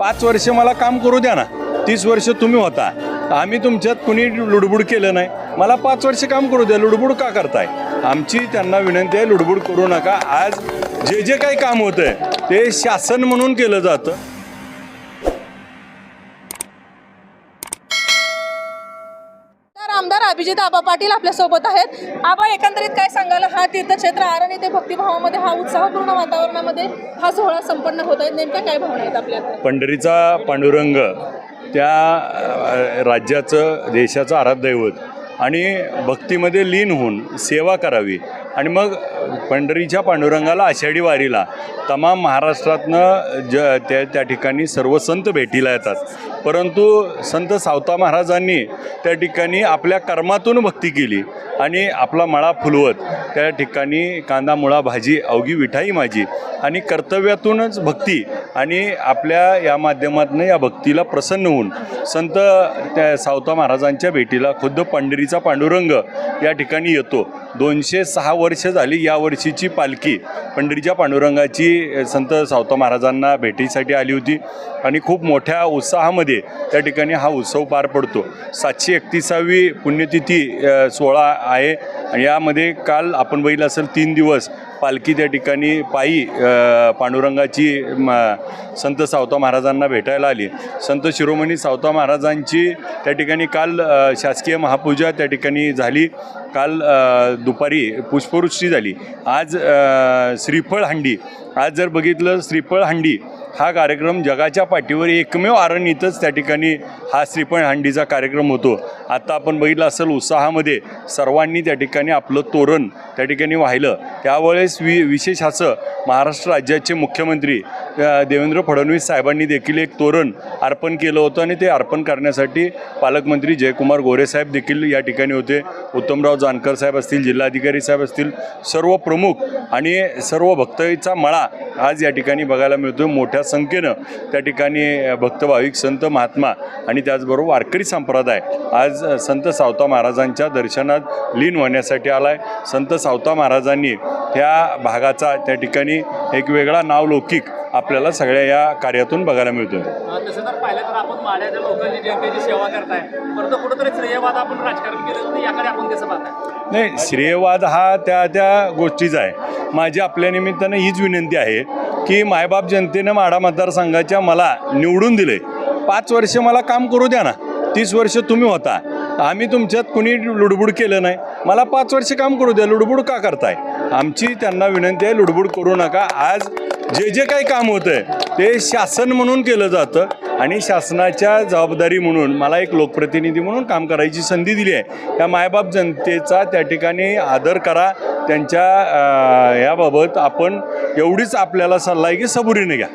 5 वर्ष मला काम करू द्या ना. 30 वर्ष तुम्ही होता, आम्ही तुमच्यात कुणी लुडबुड केलं नाही. मला 5 वर्ष काम करू द्या. लुडबुड का करताय? आमची त्यांना विनंती आहे, लुडबुड करू नका. आज जे जे काही काम होतंय ते शासन म्हणून केलं जातं. आमदार अभिजित आबा पाटील आपल्या सोबत आहेत. आबा, एकंदरीत काय सांगाल? हा तीर्थक्षेत्र आरण येथे भक्तिभावामध्ये हा उत्साहपूर्ण वातावरणामध्ये हा सोहळा संपन्न होत आहे. नेमक्या काय भावना आहेत आपल्याला? पंढरीचा पांडुरंग त्या राज्याचं देशाचं आराध्यदैवत आणि भक्तीमध्ये लीन होऊन सेवा करावी. आणि मग पंढरीच्या पांडुरंगाला आषाढी वारीला तमाम महाराष्ट्रातनं त्या ठिकाणी सर्व संत भेटीला येतात. परंतु संत सावता महाराजांनी त्या ठिकाणी आपल्या कर्मातून भक्ती केली आणि आपला मळा फुलवत त्या ठिकाणी कांदा मुळा भाजी अवघी विठाई माझी आणि कर्तव्यातूनच भक्ती आणि आपल्या या माध्यमातून या भक्तीला प्रसन्न होऊन संत त्या सावता महाराजांच्या भेटीला खुद्द पंढरीचा पांडुरंग या ठिकाणी येतो. 206 वर्ष झाली या वर्षीची पालखी पंढरीच्या पांडुरंगाची संत सावता महाराजांना भेटीसाठी आली होती आणि खूप मोठ्या उत्साहामध्ये त्या ठिकाणी हा उत्सव पार पडतो. 731वी पुण्यतिथी सोहळा आहे आणि यामध्ये काल आपण बघितलं असेल 3 दिवस पालखी त्या ठिकाणी पायी पांडुरंगाची संत सावता महाराजांना भेटायला आली. संत शिरोमणी सावता महाराजांची त्या ठिकाणी काल शासकीय महापूजा त्या ठिकाणी झाली. काल दुपारी पुष्पवृष्टी झाली. आज श्रीफळ हंडी, आज जर बघितलं श्रीफळ हंडी हा कार्यक्रम जगाच्या पाठीवर एकमेव आरण इथंच त्या ठिकाणी हा श्रीफळ हंडीचा कार्यक्रम होतो. आता आपण बघितलं असेल उत्साहामध्ये सर्वांनी त्या ठिकाणी आपलं तोरण त्या ठिकाणी वाहिलं. त्यावेळेस विशेष असं महाराष्ट्र राज्याचे मुख्यमंत्री देवेंद्र फडणवीस साहेबांनी देखील एक तोरण अर्पण केलं होतं आणि ते अर्पण करण्यासाठी पालकमंत्री जयकुमार गोरे साहेब देखील या ठिकाणी होते. उत्तमराव जानकर साहेब असतील, जिल्हाधिकारी साहेब असतील, सर्व प्रमुख आणि सर्व भक्तांचा मळा आज या ठिकाणी बघायला मिळतो. मोठ्या संख्येनं त्या ठिकाणी भक्त भाविक संत महात्मा आणि त्याचबरोबर वारकरी संप्रदाय आज संत सावता महाराजांच्या दर्शनात लीन होण्यासाठी आला आहे. संत सावता महाराजांनी त्या भागाचा त्या ठिकाणी एक वेगळा नावलौकिक आपल्याला सगळ्या या कार्यातून बघायला मिळतो. तसं जर पाहिलं तर आपण माड्याच्या लोकांची जनतेची सेवा करताय, परंतु कुठंतरी श्रेयवाद आपण राजकारण केलं तर याकडे आपण कसं पाहताय? नाही, श्रेयवाद हा त्या गोष्टीचा आहे. माझी आपल्या निमित्तानं हीच विनंती आहे की मायबाप जनतेनं माढा मतदारसंघाच्या मला निवडून दिले. 5 वर्ष मला काम करू द्या ना. 30 वर्ष तुम्ही होता, आम्ही तुमच्यात कुणी लुडबुड केलं नाही. मला 5 वर्ष काम करू द्या. लुडबुड का करताय? आमची त्यांना विनंती आहे, लुडबुड करू नका. आज जे जे काही काम होतंय ते शासन म्हणून केलं जातं आणि शासनाच्या जबाबदारी म्हणून मला एक लोकप्रतिनिधी म्हणून काम करायची संधी दिली आहे. त्या मायबाप जनतेचा त्या ठिकाणी आदर करा. त्यांच्या याबाबत आपण एवढीच आपल्याला सल्ला आहे की सबुरीने घ्या.